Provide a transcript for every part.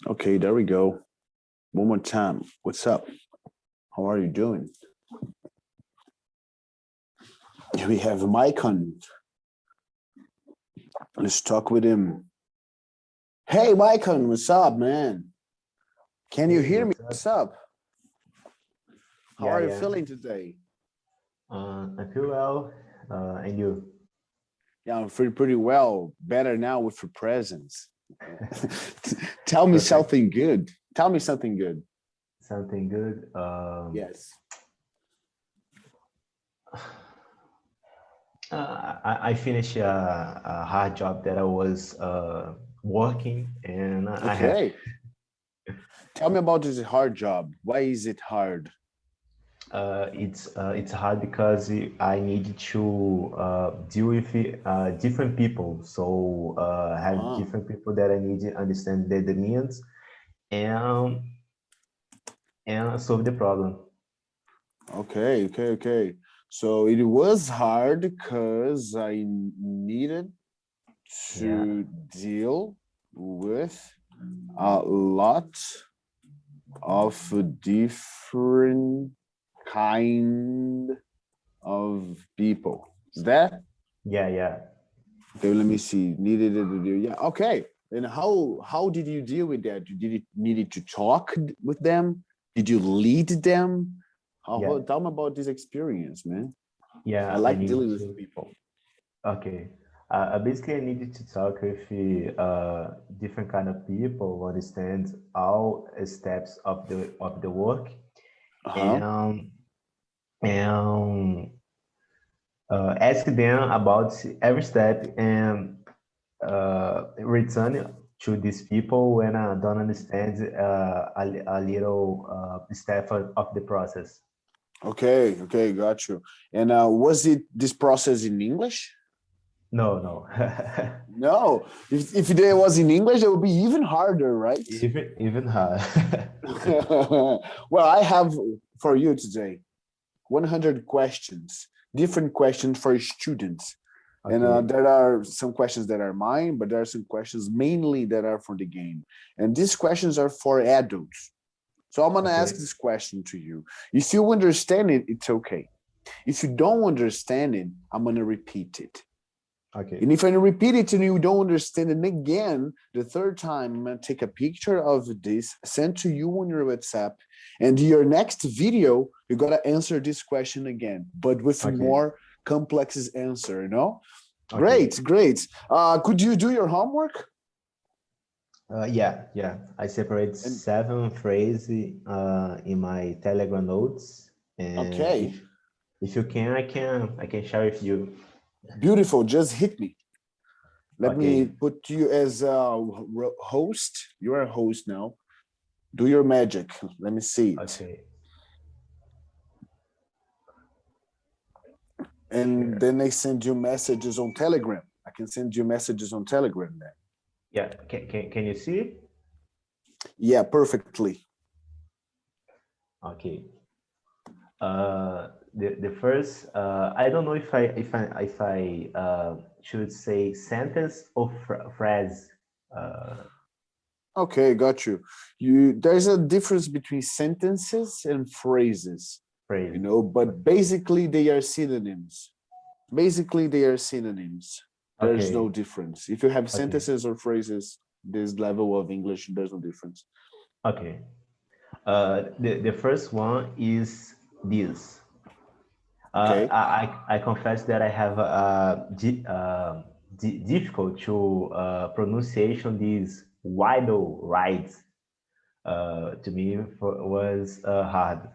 Okay, there we go. One more time. What's up? How are you doing? We have Mike on. Let's talk with him. Hey, Micon, what's up, man? Can you hear me? What's up? How are you feeling today? I feel well, and you? Yeah, I'm feeling pretty well. Better now with your presence. Tell me something good. Tell me something good. Something good? Yes. I finished a hard job that I was working, and I have. Okay. Tell me about this hard job. Why is it hard? It's hard because I need to deal with different people. So have different people that I need to understand their demands and solve the problem. Okay. So it was hard because I needed to deal with a lot of different kind of people. Is that? Yeah. Okay, let me see. Needed to do. Yeah. Okay. And how did you deal with that? Did you needed to talk with them? Did you lead them? Tell me about this experience, man. Yeah, I like dealing with people. Okay. Basically, I needed to talk with different kind of people, understand all steps of the work, and ask them about every step and return to these people when I don't understand a little step of the process. Okay, got you. And was it this process in English? No. No. If it was in English, it would be even harder, right? Even hard. Well, I have for you today 100 questions, different questions for students. Okay. And there are some questions that are mine, but there are some questions mainly that are for the game. And these questions are for adults. So I'm going to ask this question to you. If you understand it, it's okay. If you don't understand it, I'm going to repeat it. Okay. And if I repeat it and you don't understand it again, the third time, I'm going to take a picture of this, send to you on your WhatsApp, and your next video, you got to answer this question again, but with more complex answer, you know? Okay. Great. Could you do your homework? Yeah. I separate 7 phrases in my Telegram notes. And if you can, I can share with you. Beautiful. Just hit me. Let me put you as a host. You're a host now. Do your magic. Let me see it. Okay. And then they send you messages on Telegram. I can send you messages on Telegram then. Yeah. Can you see it? Yeah, perfectly. Okay. The first, I don't know if I should say sentence or phrase. Okay, got you. There's a difference between sentences and phrases. You know, but basically they are synonyms. There's no difference. If you have sentences or phrases, this level of English, there's no difference. Okay. The first one is this. I confess that I have difficult to pronunciation this wido right. To me was hard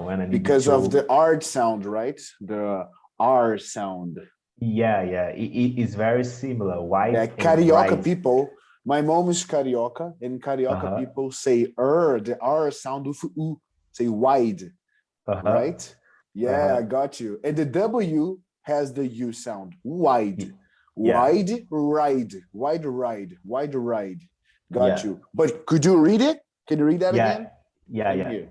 when I needed because of the R sound, right? The R sound. Yeah, it is very similar. Wide. Yeah, Carioca people. My mom is Carioca, and Carioca people say the R sound with U, say wide, right? Yeah, I got you. And the W has the U sound, wide. Wide ride. Got you. But could you read it? Can you read that again? Yeah.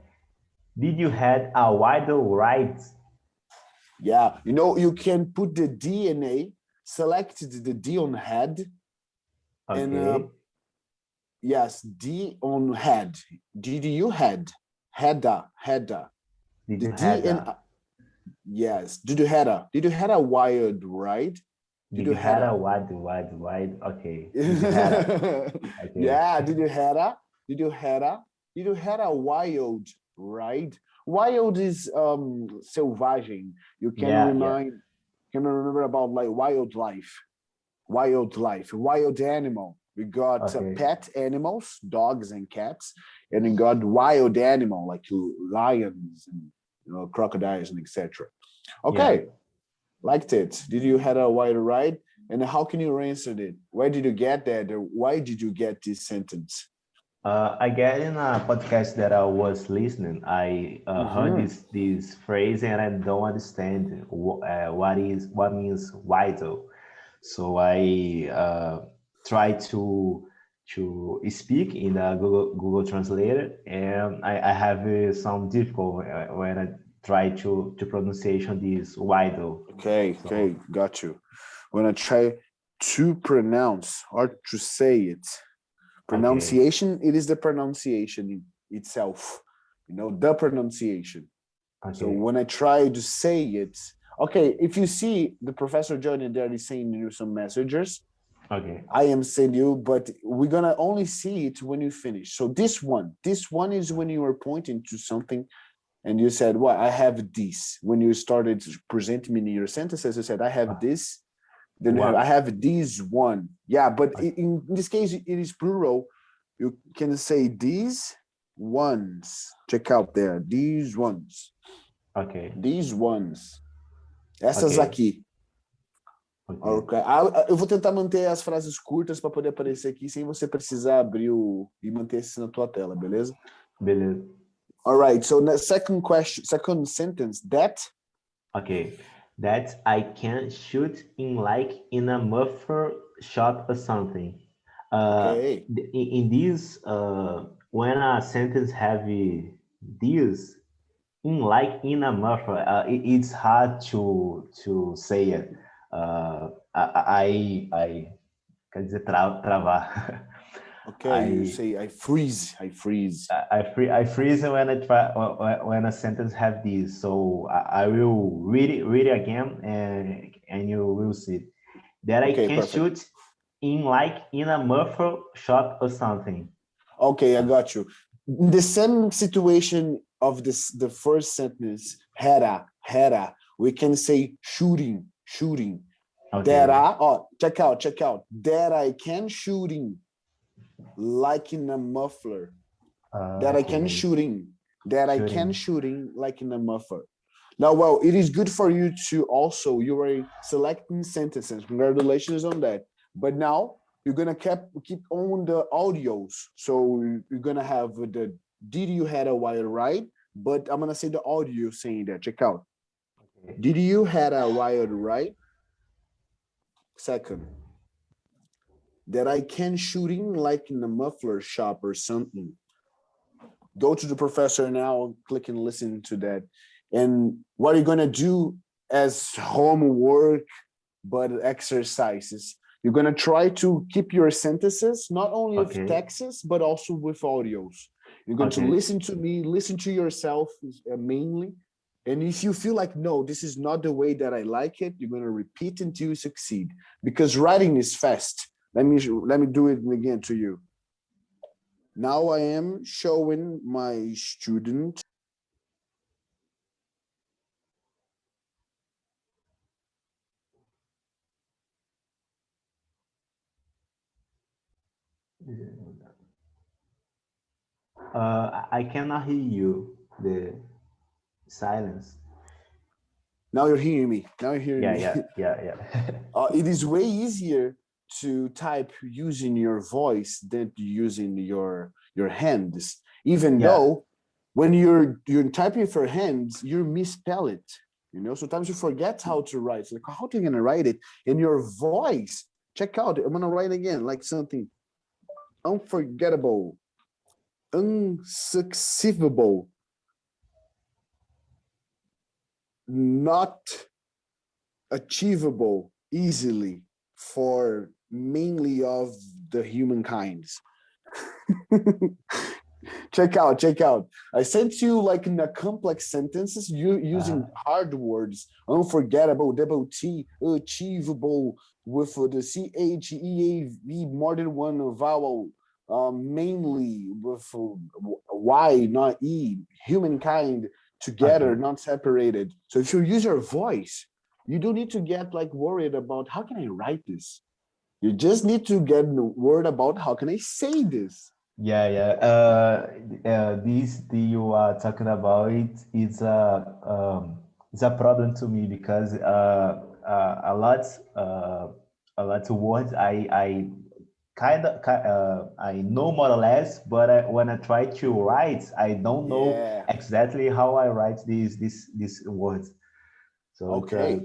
Did you had a wider ride? Yeah, you know, you can put the D and A, select the D on head, and Yes, D on head. Did you had? Had. Did The you D had and yes. Did you had a wild ride? Did did you you had had a a wide? Okay. Did you had a okay. yeah, did you had a wild ride? Wild is selvagem. You Yeah, yeah. can remember about like wild animal. We got Okay. pet animals, dogs and cats, and we got wild animal like lions and crocodiles and etc. Yeah. Okay, liked it. Did you had a wild ride? And how can you answer it? Where did you get that? Or why did you get this sentence? I get in a podcast that I was listening. I heard Mm-hmm. this phrase and I don't understand what means vital. So I try to speak in the Google Translator, and I have some difficulty when I try to pronunciation this vital. Okay, So got you. When I try to pronounce or to say it, okay, pronunciation, it is the pronunciation itself, the pronunciation. So okay, when I try to say it, okay, if you see the Professor Johnny there is saying you some messages, okay, I am saying you, but we're gonna only see it when you finish. So this one is when you are pointing to something and you said, well, I have this. When you started presenting me your sentences, you said, I have uh, this, then you have, I one, have this one. Yeah, but okay, in this case, it is plural. You can say these ones. Check out there. These ones. okay, These ones. Essas okay, aqui. okay, Ok. Eu vou tentar manter as frases curtas para poder aparecer aqui sem você precisar abrir e manter isso na tua tela, beleza? beleza. All right. So the second question, second sentence, that. Okay, that I can shoot in like in a muffler shop or something. Okay. In this, when a sentence have this in like in a muffler, it's hard to say it. I quer dizer travar. Okay. You I say I freeze. I freeze. I freeze when I try when a sentence have this. So I will read it again and you will see that I Okay. can Perfect. shoot in like in a muffle shop or something. Okay, I got you. In the same situation of the first sentence, hera, we can say shooting. That Okay. check out. That I can shooting like in a muffler. That I can Okay. shooting. That I can Shooting. shooting like in a muffler. Now, well, it is good for you to also, you are selecting sentences. Congratulations on that. But now you're gonna keep on the audios. So you're gonna have the did you had a wild ride? But I'm gonna say the audio saying that. Check out. Okay. Did you had a wild ride? Second, that I can shooting like in a muffler shop or something. Go to the professor now, click and listen to that. And what are you gonna do as homework, but exercises? You're gonna try to keep your sentences not only of Okay. texts but also with audios. You're going to Okay. listen to me, listen to yourself mainly. And if you feel like no, this is not the way that I like it, you're gonna repeat until you succeed. Because writing is fast. Let me do it again to you. Now I am showing my student. I cannot hear you. The silence. Now you're hearing me. Now you're hearing Yeah, me. yeah, yeah, yeah. It is way easier to type using your voice than using your hands. Even Yeah. though when you're typing with your hands, you misspell it. Sometimes you forget how to write. It's like, how are you gonna write it in your voice? Check out. I'm gonna write again, like something unforgettable, unsuccessful, not achievable easily for mainly of the humankinds. Check out. I sent you like in a complex sentences using hard words, unforgettable, double T, achievable, with the CHEAV more than one vowel, mainly with Y, not E, humankind together, not separated. So if you use your voice, you don't need to get like worried about how can I write this. You just need to get worried about how can I say this. This you are talking about it's a problem to me because a lot of words I I know more or less, but when I try to write, I don't know exactly how I write these words. So okay,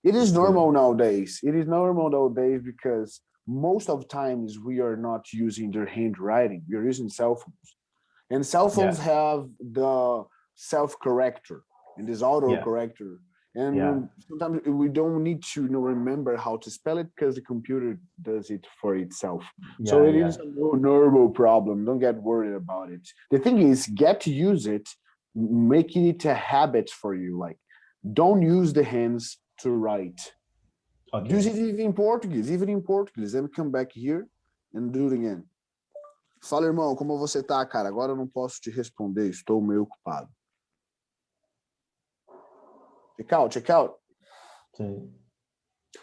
it is normal nowadays. It is normal nowadays because most of times we are not using their handwriting. We are using cell phones, and cell phones have the self-corrector and this auto-corrector. And sometimes we don't need to remember how to spell it because the computer does it for itself. So it is a normal problem. Don't get worried about it. The thing is, get to use it, making it a habit for you. Like, don't use the hands to write. Use it even in Portuguese. Let me come back here and do it again. Fala, irmão, como você tá, cara? Agora eu não posso te responder, estou meio ocupado. Check out. Okay.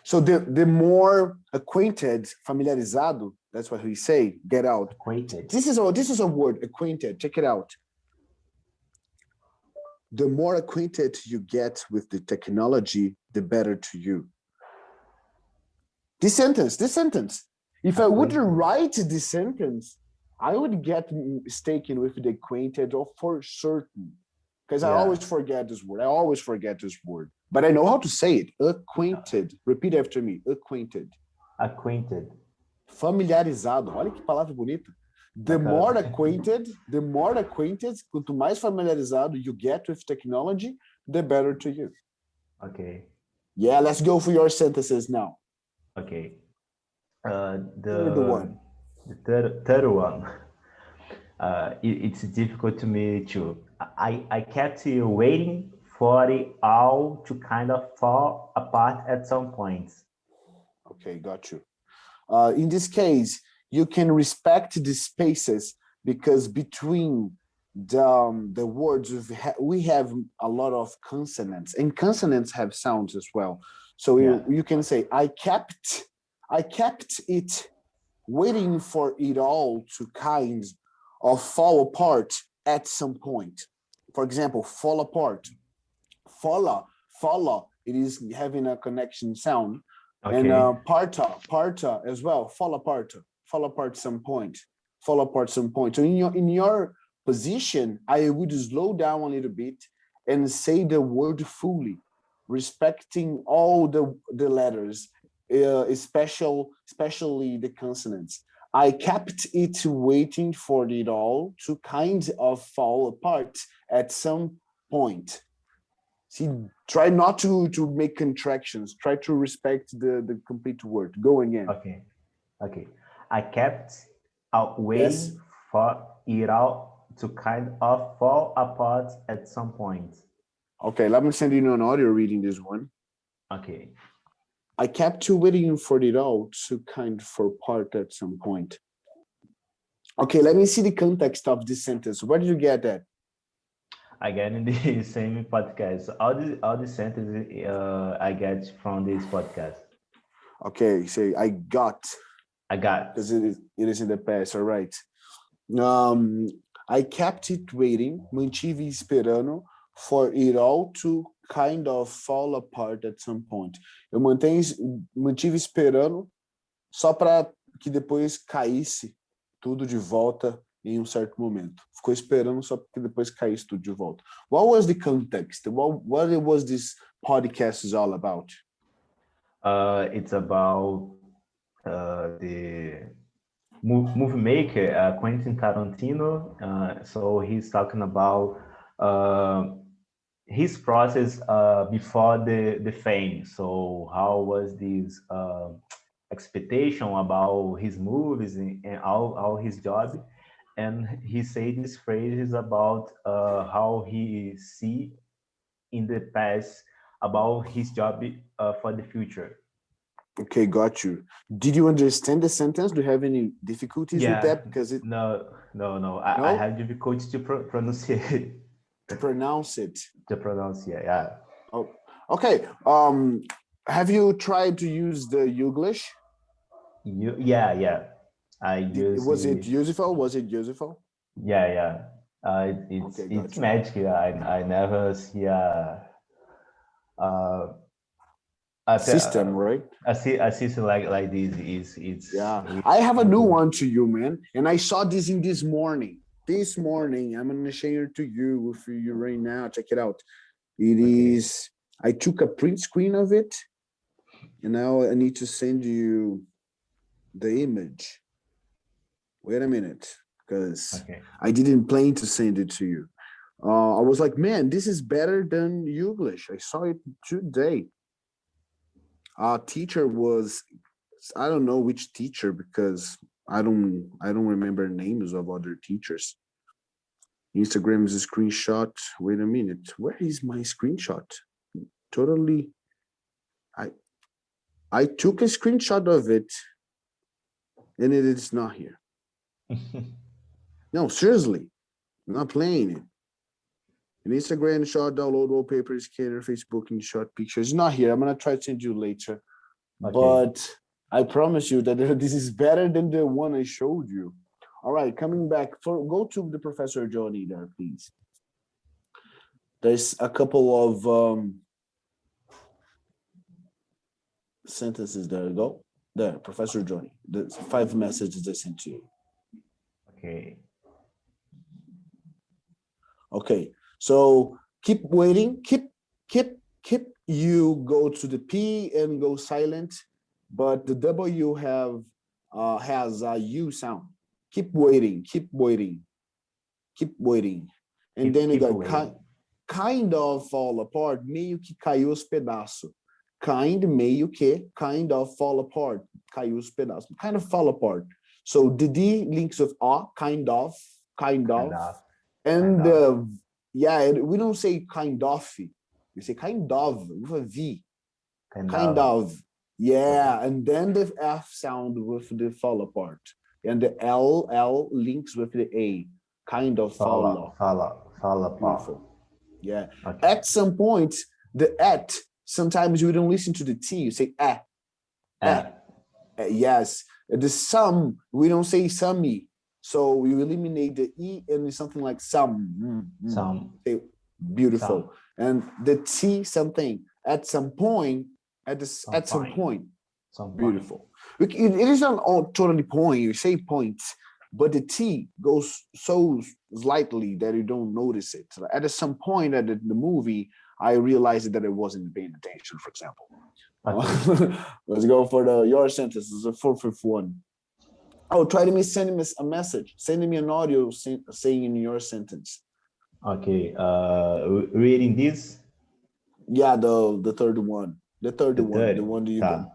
So the more acquainted, familiarizado, that's what we say, get out. Acquainted. This is a word, acquainted. Check it out. The more acquainted you get with the technology, the better to you. This sentence. If I would write this sentence, I would get mistaken with the acquainted or for certain. Because I always forget this word. But I know how to say it. Acquainted. Repeat after me. Acquainted. Familiarizado. Olha que palavra bonita. The more acquainted, quanto mais familiarizado you get with technology, the better to you. Okay. Yeah, let's go for your sentences now. Okay. The third one. It's difficult to me too. I kept waiting for it all to kind of fall apart at some point. Okay, got you. In this case, you can respect the spaces because between the words we have a lot of consonants, and consonants have sounds as well. So you can say, I kept it waiting for it all to kind of fall apart at some point. For example, fall apart. Fala, it is having a connection sound. Okay. And parta as well, fall apart some point. So in your position, I would slow down a little bit and say the word fully, respecting all the letters, especially the consonants. I kept it waiting for it all to kind of fall apart at some point. See, try not to make contractions. Try to respect the complete word. Go again. Okay. I kept waiting for it all to kind of fall apart at some point. Okay, let me send you an audio reading this one. Okay. I kept waiting for it all to kind of fall apart at some point. Okay, let me see the context of this sentence. Where did you get that? I get in the same podcast. All the sentences I get from this podcast. Okay, say I got. Because it is in the past, all right. I kept it waiting, mantive esperando for it all to kind of fall apart at some point. Eu mantive esperando só para que depois caísse tudo de volta em certo momento. Ficou esperando só porque depois caísse tudo de volta. What was the context? What was this podcast is all about? It's about the movie maker, Quentin Tarantino. So he's talking about his process before the fame. So how was this expectation about his movies and all his job, and he say this phrase about how he see in the past about his job for the future. Okay, got you. Did you understand the sentence? Do you have any difficulties with Yeah, that? Because it no. I no have difficulty to pronounce it. to pronounce it. To pronounce, yeah. Oh, okay. Have you tried to use the English? Yeah. I use Was it it. useful? Was it useful? Yeah. Okay, It's got you. magic. I never see uh, System, right? a system like this. Yeah, It's I have a new cool. one to you, man. And I saw this in this morning. This morning, I'm gonna share it to you with you right now. Check it out. It Okay. is. I took a print screen of it, and now I need to send you the image. Wait a minute, because Okay. I didn't plan to send it to you. I was like, man, this is better than English. I saw it today. Our teacher was, I don't know which teacher because I don't remember names of other teachers. Instagram is a screenshot. Wait a minute. Where is my screenshot? Totally. I I took a screenshot of it and it is not here. No, seriously. I'm not playing it. An Instagram shot, download wallpaper, scanner, Facebook and shot pictures. It's not here. I'm gonna try to send you later. Okay. But I promise you that this is better than the one I showed you. All right, coming back. Go to the Professor Johnny there, please. There's a couple of sentences there. Go there, Professor Johnny. The 5 messages I sent to you. Okay. Okay, so keep waiting. Keep. You go to the P and go silent, but the W has a U sound. Keep waiting. Keep waiting. Keep waiting. And then you Keep got away. kind of fall apart, meio que caiu os pedaços. Meio que, kind of fall apart, caiu os pedaços. Kind of fall apart. So the D links with A, kind of, Kind of. and Kind of. yeah, we don't say kind of, we say kind of with a V, Kind kind of. of, yeah, and then the F sound with the fall apart, and the L links with the A, kind of fall off. Fall apart. Beautiful. Yeah. Okay. At some point, the at, sometimes you don't listen to the T, you say yes. The some, we don't say summy. So you eliminate the E and it's something like some. Some. Say, beautiful. Some. And the T, something. At some point, at some point. Some Beautiful. It is not all totally point. You say points, but the T goes so slightly that you don't notice it. At some point at the movie, I realized that I wasn't paying attention, for example. Okay. Let's go for your sentence. It's a 4th one. Oh, try to send me a message. Send me an audio saying in your sentence. Okay. Reading this. Yeah, the third one. The third one. The one Tá.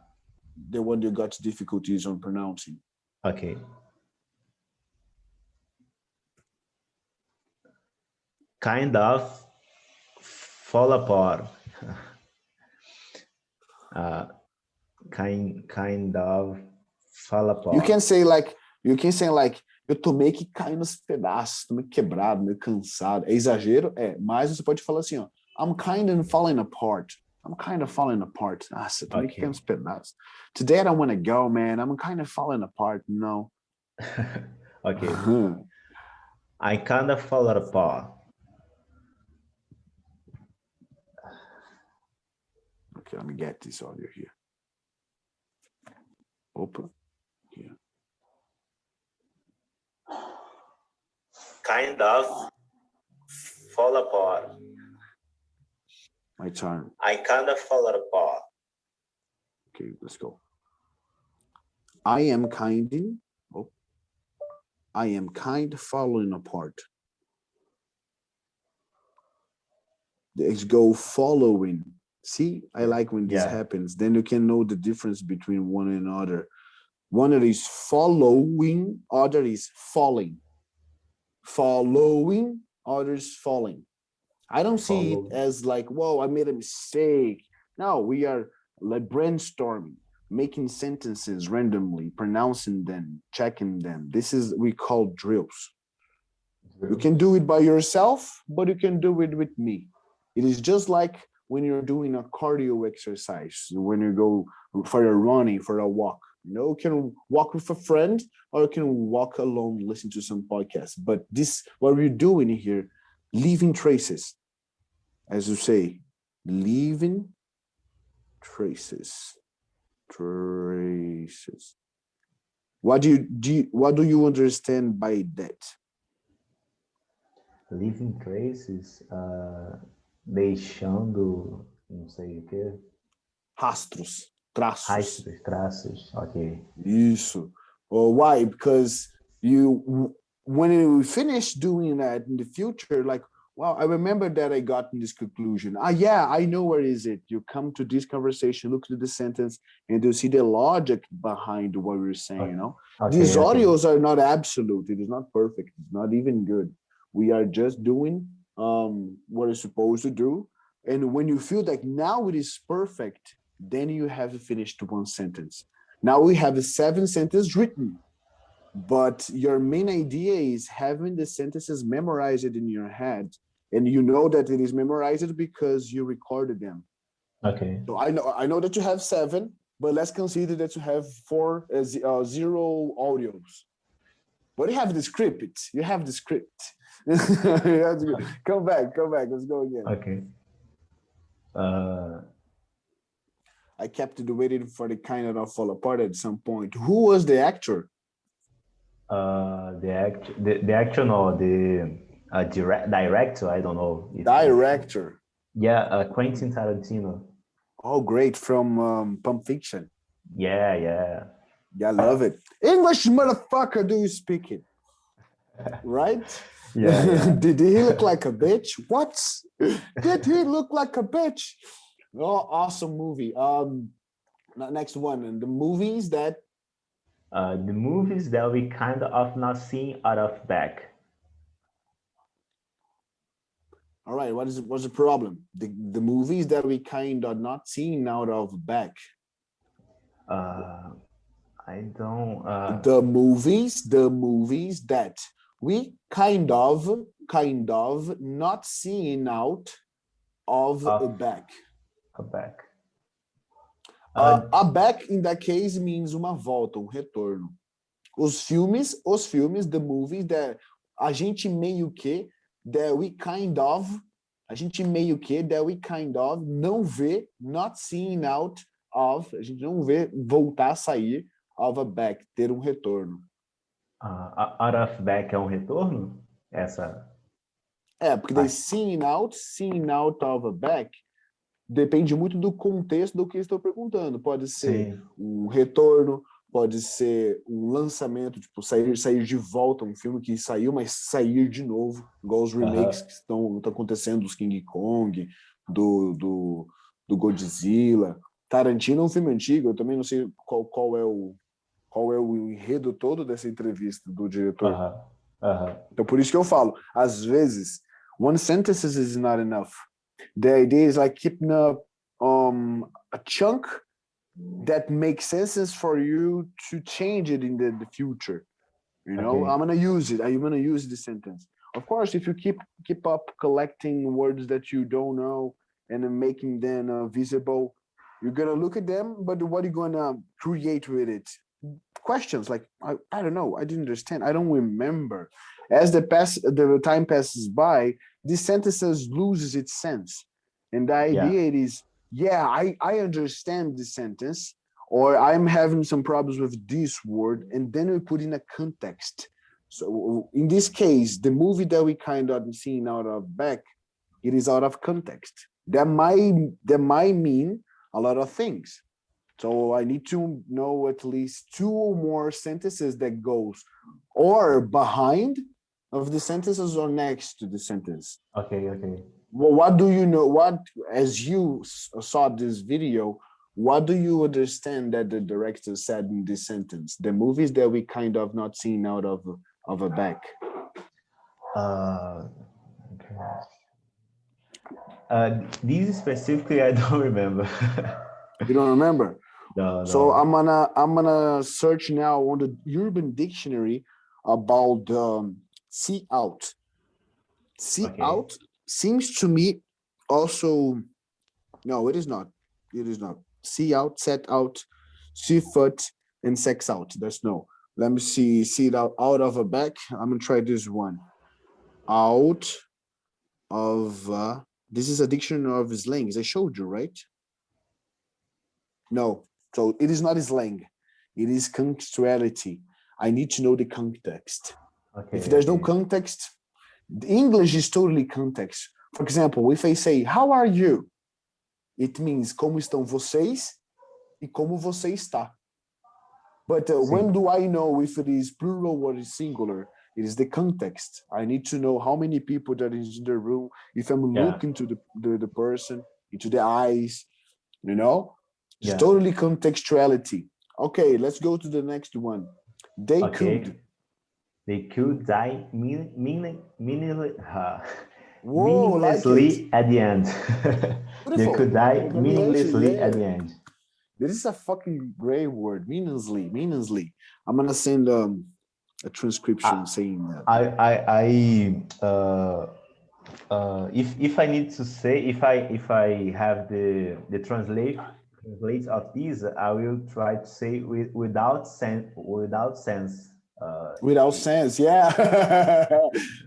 the one you got difficulties on pronouncing. Okay. Kind of fall apart. Kind of fall apart. You can say like, eu tô meio que caindo nos pedaços, tô meio quebrado, meio cansado. É exagero? É, mas você pode falar assim, ó, I'm kind of falling apart. I'm kind of falling apart. Nossa, tô meio que caindo nos pedaços. Today I don't want to go, man. I'm kind of falling apart. No. Okay. I kind of fall apart. Okay, let me get this audio here. Opa. Here. Kind of fall apart. My turn. I kind of fall apart. Okay, let's go. I am kind of falling apart. Let's go following. See, I like when this Yeah. happens. Then you can know the difference between one and another. One is following, other is falling. Following, others falling. I don't see it Follow. as like, whoa, I made a mistake. No, we are like brainstorming, making sentences randomly, pronouncing them, checking them. This is we call drills. You can do it by yourself, but you can do it with me. It is just like when you're doing a cardio exercise, when you go for a running, for a walk. You know, you can walk with a friend or you can walk alone, listen to some podcasts. But this, what we're doing here, leaving traces, as you say, leaving traces. Traces. What what do you understand by that? Leaving traces, deixando, não sei o quê. Rastros, traços. Rastros, traços, ok. Isso. Why? Because you, when you finish doing that in the future, like, wow, I remember that I got in this conclusion. Yeah, I know where is it. You come to this conversation, look to the sentence, and you see the logic behind what we're saying, Okay. you know? Okay, These okay. audios are not absolute. It is not perfect. It's not even good. We are just doing what we're supposed to do. And when you feel like now it is perfect, then you have finished one sentence. Now we have 7 sentences written, but your main idea is having the sentences memorized in your head, and you know that it is memorized because you recorded them. Okay. So I know that you have 7, but let's consider that you have 0 audios. But you have the script. You have the script. Come back. Let's go again. Okay. I kept waiting for the kind of fall apart at some point. Who was the actor? The actor, no, the director, I don't know. Director. Yeah, Quentin Tarantino. Oh, great. From Pulp Fiction. Yeah. Yeah, I love it. English, motherfucker, do you speak it? Right? Yeah. Did he look like a bitch? What? Did he look like a bitch? Oh, awesome movie. Next one. And the movies that we kind of not seeing out of back. All right, what's the problem? The movies that we kind of not seeing out of back. I don't. The movies that we kind of not seeing out of a back. A back. A back in that case means uma volta, retorno. Os filmes, the movies that a gente meio que that we kind of não vê, not seeing out of, a gente não vê voltar a sair of a back, ter retorno. Out of back é retorno? Essa. Porque daí seeing out of a back depende muito do contexto do que estou perguntando. Pode ser retorno, pode ser lançamento, tipo sair de volta, filme que saiu, mas sair de novo, igual os remakes que estão acontecendo dos King Kong, do Godzilla. Tarantino é filme antigo, eu também não sei qual é o enredo todo dessa entrevista do diretor. Então por isso que eu falo, às vezes one sentence is not enough. The idea is like keeping a chunk that makes sense for you to change it in the future. You know, I'm gonna use it. I'm gonna use the sentence. Of course, if you keep up collecting words that you don't know and then making them visible, you're gonna look at them. But what are you gonna create with it? Questions like I don't know. I didn't understand. I don't remember. As the time passes by, this sentences loses its sense, and the idea is, I understand this sentence, or I'm having some problems with this word, and then we put in a context. So in this case, the movie that we kind of seeing out of back, it is out of context. That might mean a lot of things. So I need to know at least 2 or more sentences that goes or behind of the sentences or next to the sentence. Okay. Well, what do you know? What, as you saw this video, what do you understand that the director said in this sentence? The movies that we kind of not seen out of a back. Okay. These specifically, I don't remember. You don't remember? No, So no. I'm gonna search now on the Urban Dictionary about see out. See Okay. out seems to me also, no, it is not. It is not. See out, set out, see foot, and sex out. There's no. Let me see it out of a back. I'm gonna try this one. Out of this is a dictionary of slangs. I showed you, right? No. So it is not slang. It is contextuality. I need to know the context. Okay. If there's no context, the English is totally context. For example, if I say, how are you? It means como estão vocês e como você está. But when do I know if it is plural or is singular? It is the context. I need to know how many people that is in the room. If I'm looking to the person, into the eyes, you know? It's totally contextuality. Okay, let's go to the next one. They could. They could die meaninglessly at the end. They could die meaninglessly at the end. This is a fucking great word, meaninglessly. I'm gonna send a transcription saying that. If I need to say, if I have the translate of these, I will try to say without sense. Without sense, yeah.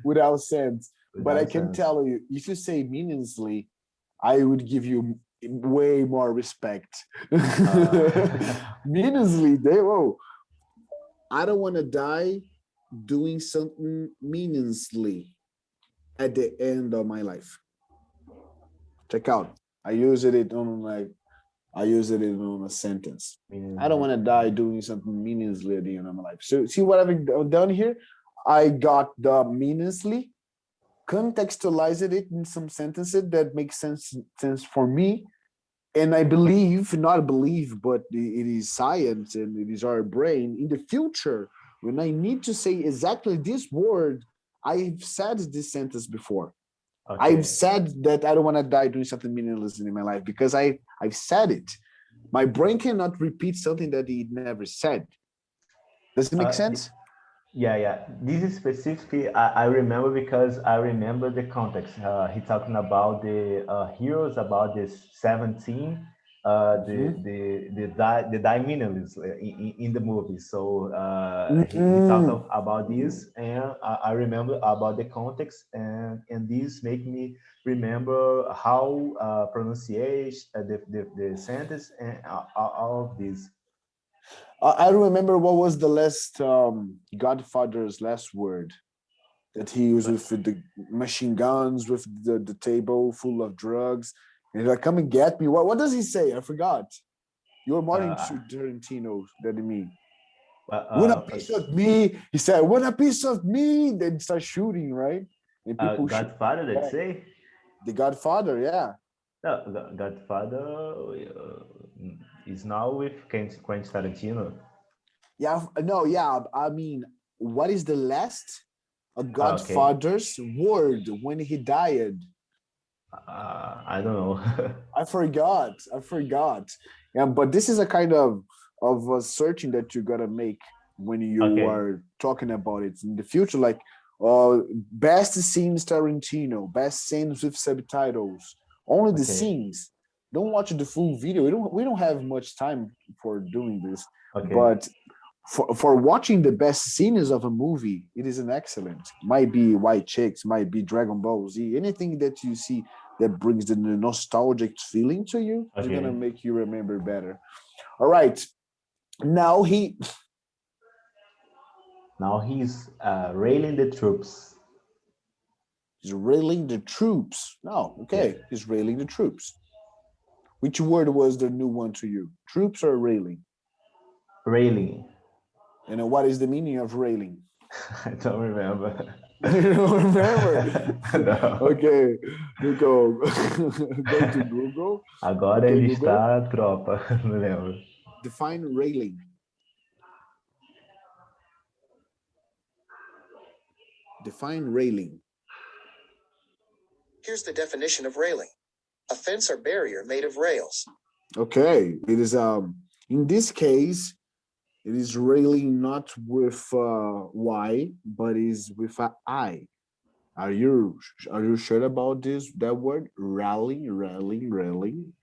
Without sense. But I can tell you, if you say meaninglessly, I would give you way more respect. Meaninglessly, I don't want to die doing something meaninglessly at the end of my life. Check out. I use it on a sentence. I don't want to die doing something meaninglessly at the end of my life. So see what I've done here? I got the meaninglessly, contextualized it in some sentences that make sense for me. And I believe, not believe, but it is science and it is our brain. In the future, when I need to say exactly this word, I've said this sentence before. Okay. I've said that I don't want to die doing something meaningless in my life because I've said it. My brain cannot repeat something that it never said. Does it make sense? Yeah. This is specifically, I remember because I remember the context. He talking about the heroes, about this 17, the die meaningless in the movie. So he talked about this, and I remember about the context, and this make me remember how pronunciation, the sentence, and all of this. I remember what was the last Godfather's last word that he used with the machine guns, with the table full of drugs. And he's like, come and get me. What does he say? I forgot. You're more into Tarantino than me. Want a piece of me? He said, want a piece of me? Then start shooting, right? And people Godfather, let's say? The Godfather, yeah. No, Godfather is now with Quentin Tarantino. I mean, what is the last Godfather's word when he died? I don't know. I forgot. Yeah, but this is a kind of a searching that you gotta make when you are talking about it in the future. Like, best scenes Tarantino, best scenes with subtitles. Only the scenes. Don't watch the full video. We don't have much time for doing this. But for watching the best scenes of a movie, it is an excellent. Might be White Chicks, might be Dragon Ball Z, anything that you see that brings the nostalgic feeling to you is gonna make you remember better. All right, now he's railing the troops. He's railing the troops. He's railing the troops. Which word was the new one to you? Troops or railing? Railing. And what is the meaning of railing? I don't remember. You don't remember? Não. Okay, you go. Go to Google. Agora Okay, ele Google. está tropa, não lembro. Define railing. Define railing. Here's the definition of railing. A fence or barrier made of rails. Okay, it is in this case, it is railing not with Y, but is with a I. Are you sure about this? That word railing, railing, railing.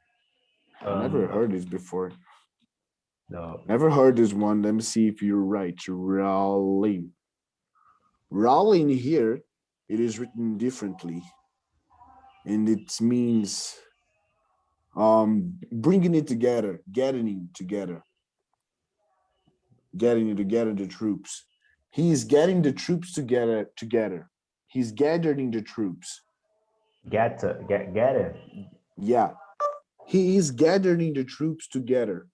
I never heard this before. No. Never heard this one. Let me see if you're right. Railing. Railing here, it is written differently, and it means bringing it together, getting together the troops. He is getting the troops together. He's gathering the troops. Get it? Yeah. He is gathering the troops together.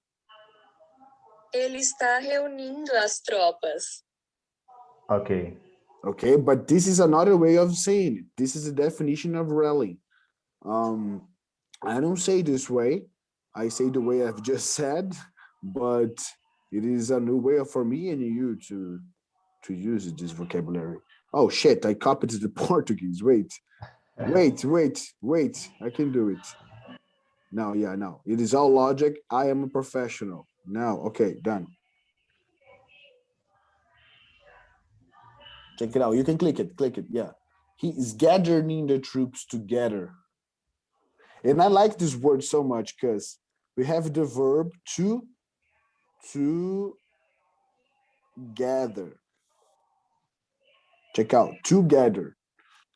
Ele está reunindo as tropas. Okay. Okay, but this is another way of saying it. This is a definition of rallying. I don't say this way. I say the way I've just said, but it is a new way for me and you to use this vocabulary. Oh shit, I copied the Portuguese. Wait. I can do it. Now, yeah, no. It is all logic. I am a professional. Now, okay, done. Check it out. You can click it, yeah. He is gathering the troops together. And I like this word so much because we have the verb to gather. Check out, together.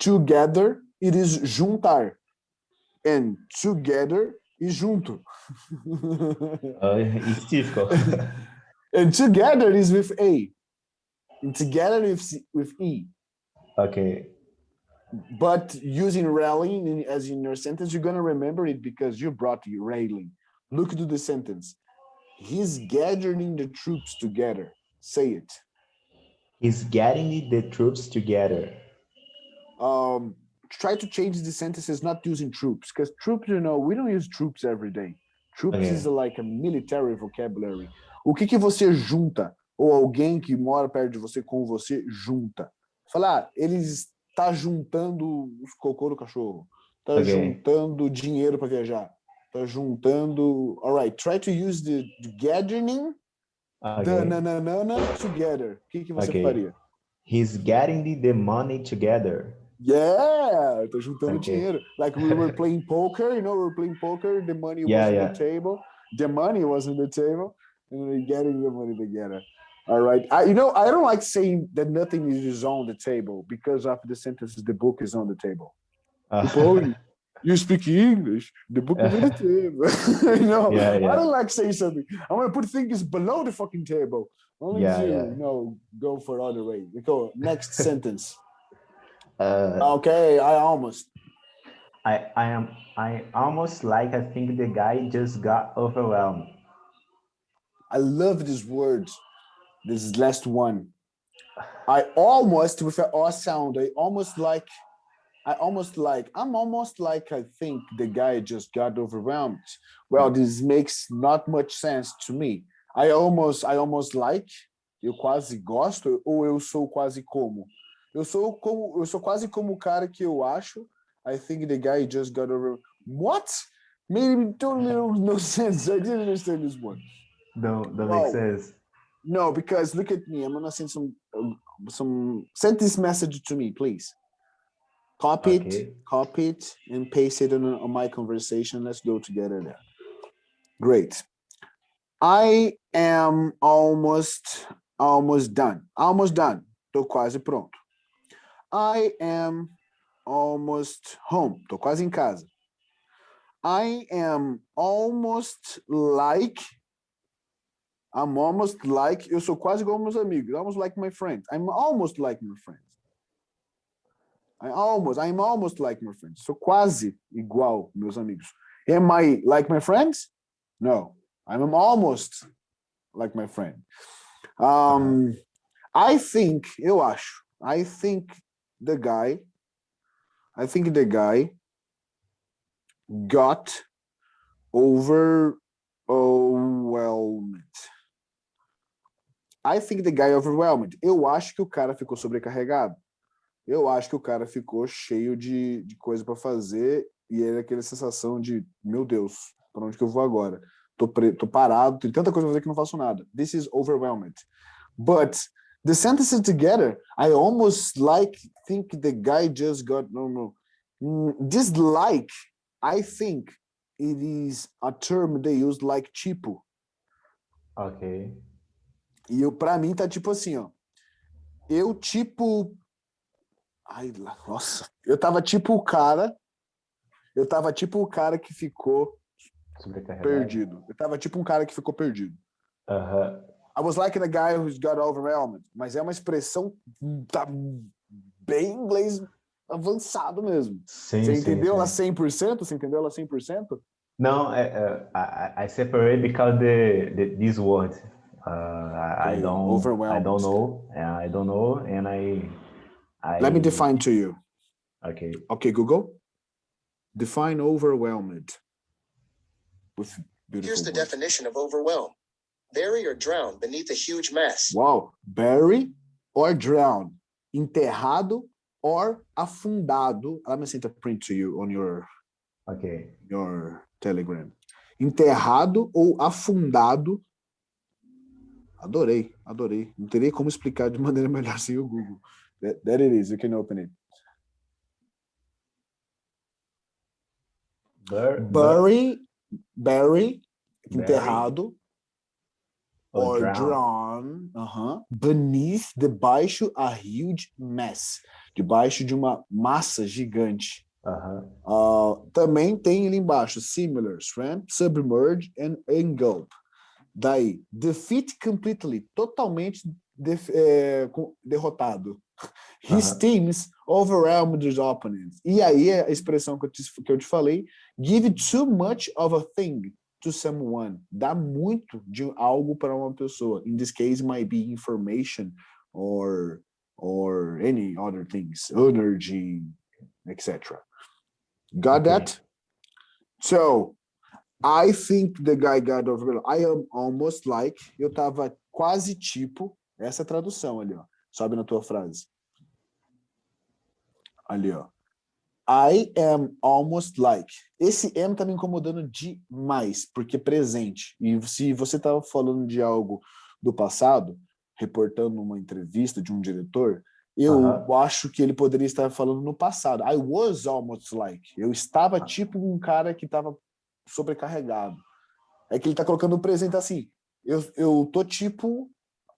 Together, it is juntar. And together is junto. It's difficult. And together is with A. And together with E. Okay. But using railing as in your sentence, you're going to remember it because you brought the railing. Look to the sentence. He's gathering the troops together. Say it. He's getting the troops together. Try to change the sentences not using troops, because troops, we don't use troops every day. Troops is like a military vocabulary. O que você junta? Ou alguém que mora perto de você com você junta? Falar, ele está juntando os cocô do cachorro. Está juntando dinheiro para viajar. Está juntando... All right, try to use the gathering, the na together. O que você faria? He's getting the money together. Yeah, tô juntando dinheiro. Like we were playing poker, we were playing poker, the money was on the table. The money was on the table, and we're getting the money together. All right. I don't like saying that nothing is on the table because after the sentences, the book is on the table. You speak English, the book is on the table. I don't like saying something. I want to put things below the fucking table. Only go for other way. We go next sentence. Okay, I almost like I think the guy just got overwhelmed. I love these words. This is last one. I almost, with an O sound, I'm almost like I think the guy just got overwhelmed. Well, this makes not much sense to me. I almost like, eu quase gosto, ou eu sou quase como? Eu sou quase como o cara que eu acho. I think the guy just got over. What? Made totally no sense. I didn't understand this one. No, that makes sense. No, because look at me. I'm gonna send send this message to me, please. Copy it, and paste it on my conversation. Let's go together there. Great. I am almost done. Almost done. Tô quase pronto. I am almost home. Tô quase em casa. I am almost like. I'm almost like. Eu sou quase igual meus amigos. Almost like my friends. I'm almost like my friends. I'm almost like my friends. Sou quase igual meus amigos. Am I like my friends? No. I'm almost like my friend. eu acho. I think the guy got overwhelmed. I think the guy overwhelmed. Eu acho que o cara ficou sobrecarregado. Eu acho que o cara ficou cheio de coisa para fazer e era aquela sensação de, meu Deus, para onde que eu vou agora? Tô parado, tem tanta coisa pra fazer que não faço nada. This is overwhelmed. But the sentences together, I almost think the guy just got, no. Dislike, I think it is a term they use like tipo. Ok. E pra mim tá tipo assim, ó. Eu tipo... Ai, nossa. Eu tava tipo o cara que ficou perdido. Eu tava tipo um cara que ficou perdido. I was like the guy who's got overwhelmed. Mas é uma expressão tá bem inglês avançado mesmo. Sim, Você entendeu ela sim. 100%? Você entendeu ela 100%? No, I separate because this word I don't overwhelmed. know. I don't know, and I Let me define to you. Okay. Okay, Google. Define overwhelmed. With beautiful Here's the words. definition of overwhelm. Bury or drown beneath a huge mass. Wow. Bury or drown. Enterrado or afundado. Let me send a print to you on your Telegram. Enterrado ou afundado. Adorei. Não teria como explicar de maneira melhor sem o Google. There it is. You can open it. Bury, enterrado, or drown, beneath, debaixo a huge mass, debaixo de uma massa gigante. Também tem ali embaixo, similar, swim, submerge and engulf. Daí, defeat completely, totalmente derrotado. His teams overwhelmed his opponents. E aí é a expressão que eu te falei, give too much of a thing to someone. Dá muito de algo para uma pessoa. In this case, might be information or any other things, energy, etc. Got that? So, I think the guy got overwhelmed. I am almost like, eu tava quase tipo, essa tradução ali, ó. Sobe na tua frase. Ali, ó. I am almost like. Esse am tá me incomodando demais, porque presente. E se você tava falando de algo do passado, reportando uma entrevista de um diretor, eu acho que ele poderia estar falando no passado. I was almost like. Eu estava tipo um cara que estava sobrecarregado. É que ele tá colocando o presente assim. Eu tô tipo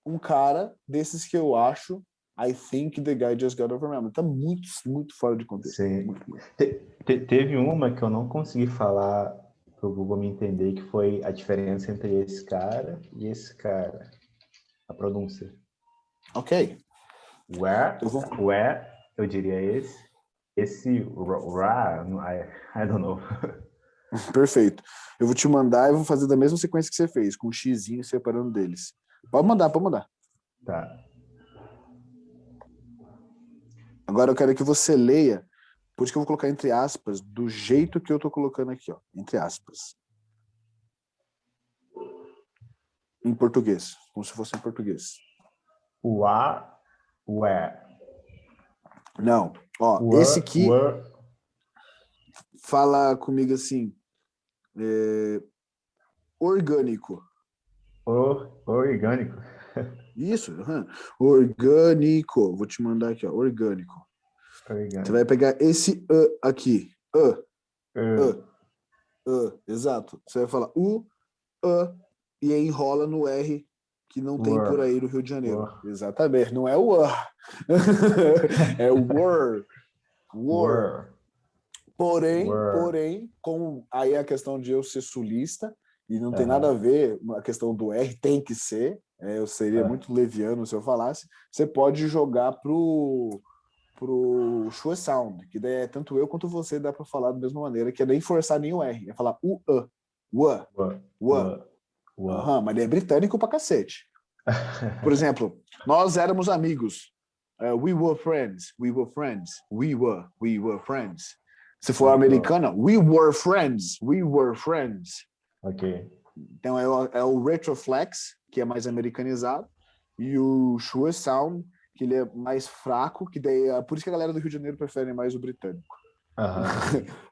um cara desses que eu acho I think the guy just got overwhelmed. Tá muito, muito fora de contexto. Sim. Teve uma que eu não consegui falar para o Google me entender, que foi a diferença entre esse cara e esse cara. A pronúncia. Ok. Where, eu diria esse. Esse ra, I don't know. Perfeito. Eu vou te mandar e vou fazer da mesma sequência que você fez, com um xizinho separando deles. Pode mandar. Tá. Agora eu quero que você leia, por isso que eu vou colocar entre aspas, do jeito que eu tô colocando aqui, ó, entre aspas. Em português, como se fosse em português. Where. Não, ó, esse aqui fala comigo assim, orgânico. Orgânico. Isso, orgânico. Vou te mandar aqui, ó, orgânico. Você vai pegar esse aqui, exato. Você vai falar e aí enrola no R que não tem por aí no Rio de Janeiro. Exatamente, não é o é o were. Porém, com aí a questão de eu ser sulista, e não tem nada a ver, a questão do R tem que ser, eu seria muito leviano se eu falasse, você pode jogar pro Shue Sound, que daí é tanto eu quanto você dá para falar da mesma maneira, que é nem forçar nem o R, é falar mas ele é britânico pra cacete. Por exemplo, nós éramos amigos. We were friends. We were friends. We were friends. Se for americana, we were friends. We were friends. Ok. Então é o retroflex, que é mais americanizado, e o sure sound, que ele é mais fraco, que daí é por isso que a galera do Rio de Janeiro prefere mais o britânico.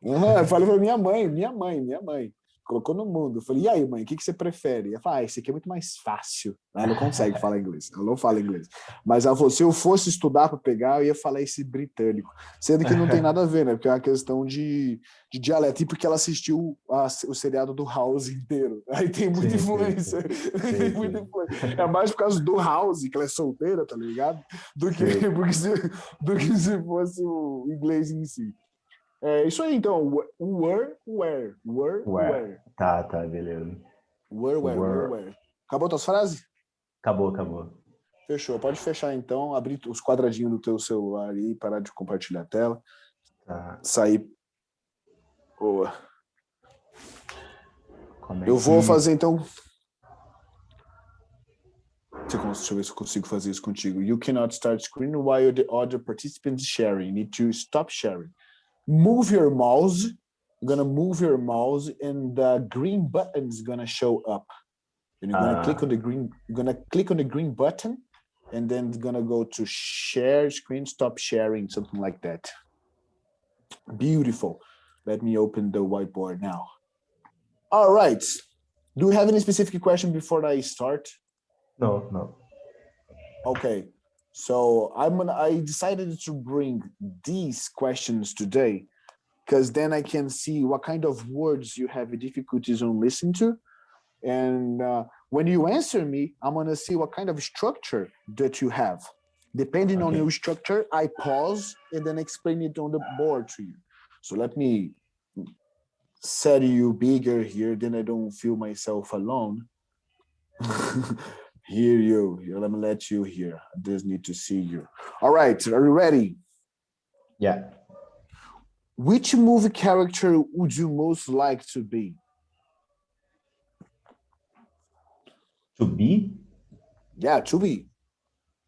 Eu falei pra minha mãe. Colocou no mundo. Eu falei, e aí, mãe, o que você prefere? Ela falou, esse aqui é muito mais fácil. Ela não consegue falar inglês. Ela não fala inglês. Mas ela falou, se eu fosse estudar para pegar, eu ia falar esse britânico. Sendo que não tem nada a ver, né? Porque é uma questão de dialeto. E porque ela assistiu o seriado do House inteiro. Aí tem muita influência. Tem muita influência. É mais por causa do House, que ela é solteira, tá ligado? Do que se fosse o inglês em si. É isso aí, então. Were. Tá, beleza. Were. Acabou tuas frases? Acabou. Fechou. Pode fechar, então. Abrir os quadradinhos do teu celular aí, parar de compartilhar a tela. Tá. Sair. Boa. Eu vou fazer, então... Deixa eu ver se eu consigo fazer isso contigo. You cannot start screen while the other participants sharing. You need to stop sharing. Move your mouse. You're gonna move your mouse, and the green button is gonna show up. And you're gonna click on the green. You're gonna click on the green button, and then it's gonna go to share screen, stop sharing, something like that. Beautiful. Let me open the whiteboard now. All right. Do you have any specific question before I start? No. Okay. So I decided to bring these questions today because then I can see what kind of words you have difficulties on listening to. And when you answer me, I'm going to see what kind of structure that you have. Depending on your structure, I pause and then explain it on the board to you. So let me set you bigger here, then I don't feel myself alone. Hear you. Let me let you hear. I just need to see you. All right. Are you ready? Yeah. Which movie character would you most like to be? To be? Yeah, to be.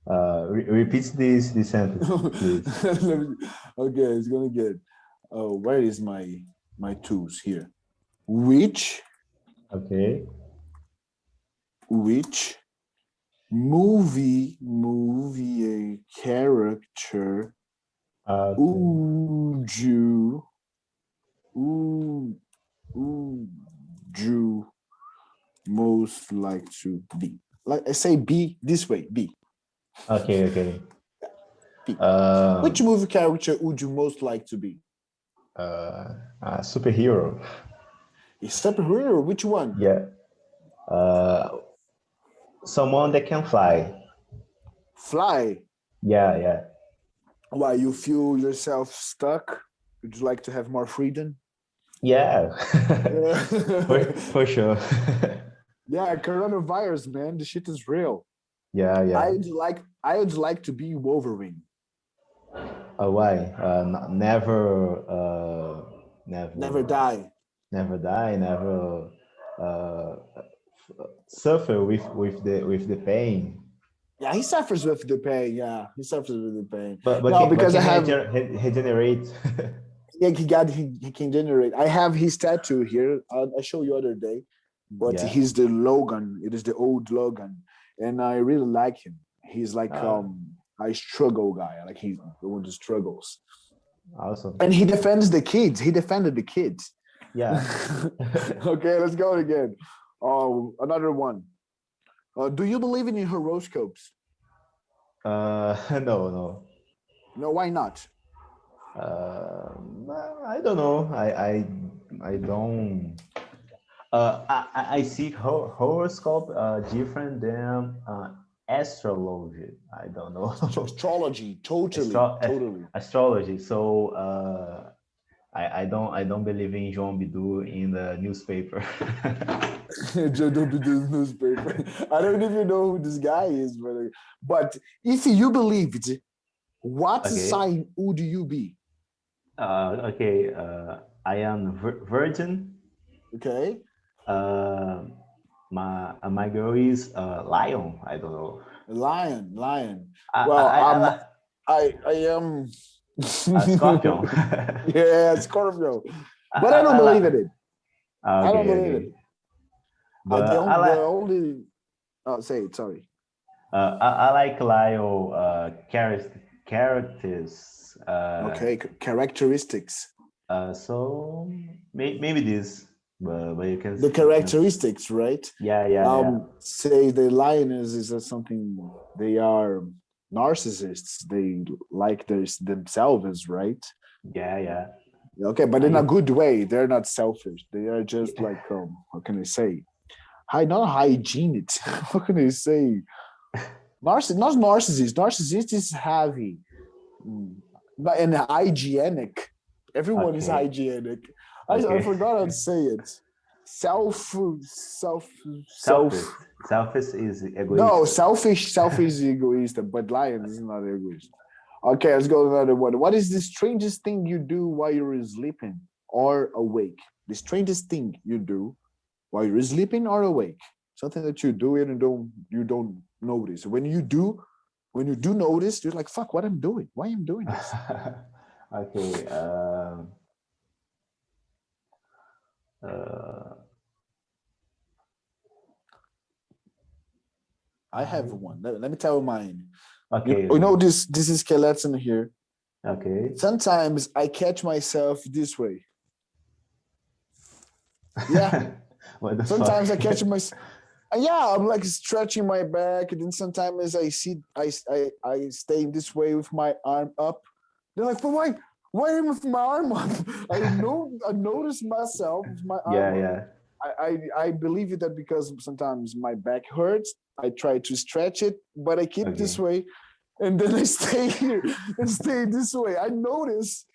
Repeat this sentence, please. Okay, it's gonna get. Where is my tools here? Which movie character would you most like to be? Like I say, be this way. Be. Okay. Be. Which movie character would you most like to be? A superhero. A superhero? Which one? Yeah. Someone that can fly. Fly? Yeah. Why, you feel yourself stuck? Would you like to have more freedom? Yeah. for sure. Yeah, coronavirus, man. The shit is real. Yeah. I would like to be Wolverine. Why? Never die. Never die. Never suffer with the pain. Yeah, he suffers with the pain. Yeah, he suffers with the pain. But no, because I have regenerate. Yeah, he can generate. I have his tattoo here. I show you other day, but he's the Logan. It is the old Logan, and I really like him. He's like a struggle guy. Like he's the one who struggles. Awesome. And he defends the kids. He defended the kids. Yeah. Okay, let's go again. Another one. Do you believe in horoscopes? No. No, why not? I don't know. I don't. I see horoscope different than astrology. I don't know. Astrology, totally. Astrology. So I don't believe in João Bidu in the newspaper. João Bidu's newspaper. I don't even know who this guy is, brother. But if you believed, what sign would you be? I am virgin. Okay. My girl is lion. I don't know. Lion. I, Well, I, I am. Scorpion. Yeah, Scorpio. But I don't believe in it. I don't believe it. But The like only. Oh, say it. Sorry. I like Lyle characters. Okay, characteristics. So maybe this, but you can The characteristics, right? Yeah. Say the lioness is something. They are narcissists. They like themselves, right? Yeah. Okay, but in a good way. They're not selfish. They are just like what can I say? Not hygienic. What can I say? Not narcissist. Narcissist is heavy, but and hygienic. Everyone is hygienic. I forgot how to say it. Selfish is egoist. No, selfish is egoist, but lion is not egoist. Okay, let's go to another one. What is the strangest thing you do while you're sleeping or awake? The strangest thing you do while you're sleeping or awake? Something that you do and you don't notice. When you do notice, you're like, fuck, what I'm doing? Why I'm doing this? Okay. I have one. Let me tell you mine. Okay. You know this is skeleton here. Okay. Sometimes I catch myself this way. Yeah. Sometimes I catch myself. Yeah, I'm like stretching my back, and then sometimes I stay this way with my arm up. They're like, but why am I with my arm up? I notice myself with my arm up. Yeah. I believe that because sometimes my back hurts, I try to stretch it, but I keep this way, and then I stay here and stay this way. I noticed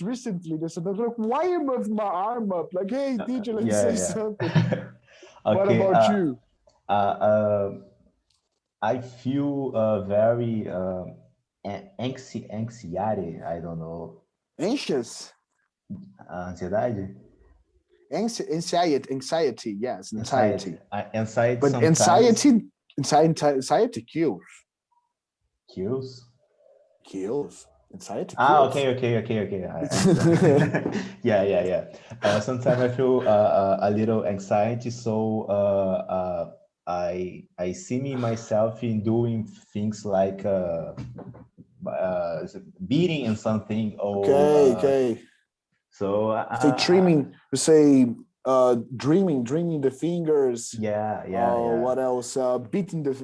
recently this, and I was like, why am I with my arm up? Like, hey, teacher, let's say something. Okay, what about you? I feel very anxiety. I don't know. Anxious. Ansiedade. Anxiety. Yes, anxiety. Anxiety. But anxiety kills. Kills. Anxiety kills. Okay. Yeah. Sometimes I feel a little anxiety, so I see me myself in doing things like beating and something. Or, okay. So say dreaming. Dreaming the fingers. Yeah. What else? Beating the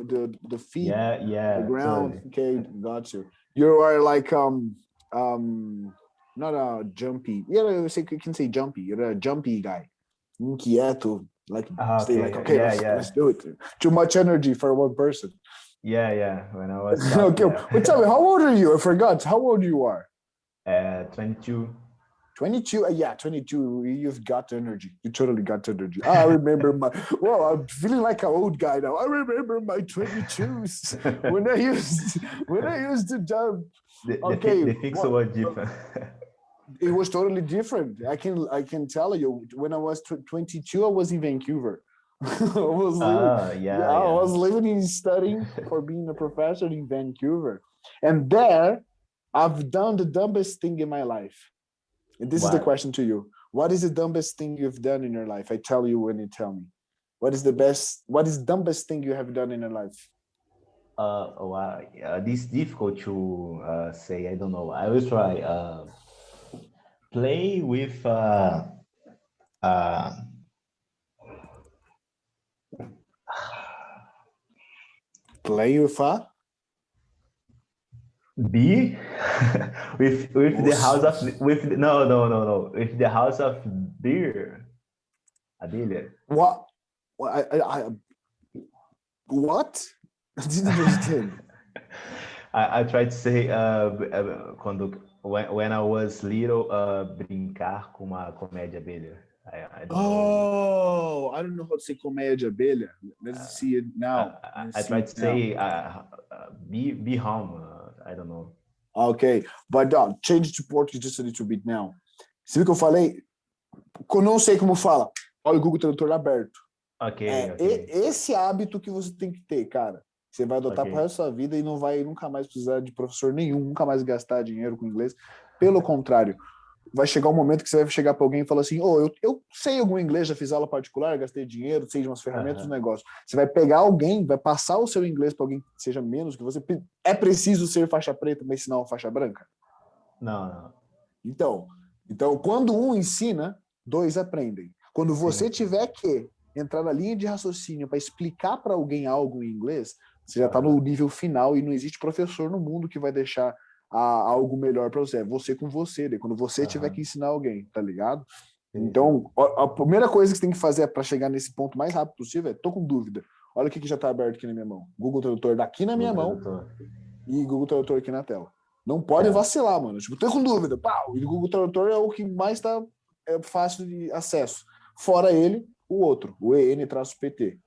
feet. Yeah. The ground. Totally. Okay, got you. You are like not a jumpy. Yeah, you can say jumpy. You're a jumpy guy. Inquieto. Like stay like okay, let's do it. Too much energy for one person. Yeah. When I was okay, but tell me, how old are you? I forgot. How old you are? 22. 22? Yeah, 22. You've got energy. You totally got energy. I remember I'm feeling like an old guy now. I remember my 22s when I used to jump. The things were different. It was totally different. I can tell you, when I was 22, I was in Vancouver. I was living and studying for being a professor in Vancouver. And there, I've done the dumbest thing in my life. And this is the question to you. What is the dumbest thing you've done in your life? I tell you when you tell me. What is the dumbest thing you have done in your life? This is difficult to say. I don't know. I will try. Play with play with a bee with the house of with the house of beer. Abelha. What? What? I didn't understand. I tried to say when I was little, brincar com uma comédia abelha. I don't know. I don't know how to say comédia abelha. Let's see it now. I tried to say be home. I don't know. Okay, but change to Portuguese just a little bit now. Você viu que eu falei? Eu não sei como fala. Olha o Google Tradutor aberto. Ok. Esse hábito que você tem que ter, cara. Você vai adotar pro resto da sua vida e não vai nunca mais precisar de professor nenhum, nunca mais gastar dinheiro com inglês. Pelo contrário, vai chegar um momento que você vai chegar para alguém e falar assim, eu sei algum inglês, já fiz aula particular, gastei dinheiro, sei de umas ferramentas, negócio. Você vai pegar alguém, vai passar o seu inglês para alguém que seja menos que você. É preciso ser faixa preta para ensinar uma faixa branca? Não. Então, quando um ensina, dois aprendem. Quando você tiver que entrar na linha de raciocínio para explicar para alguém algo em inglês, você já está no nível final e não existe professor no mundo que vai deixar algo melhor para você. É você com você, né? Quando você tiver que ensinar alguém, tá ligado? Então, a primeira coisa que você tem que fazer para chegar nesse ponto mais rápido possível é, tô com dúvida. Olha o que já está aberto aqui na minha mão. Google Tradutor daqui na minha mão e Google Tradutor aqui na tela. Não pode vacilar, mano. Tipo, tô com dúvida. Pau! E o Google Tradutor é o que mais tá fácil de acesso. Fora ele, o outro, o EN-PT.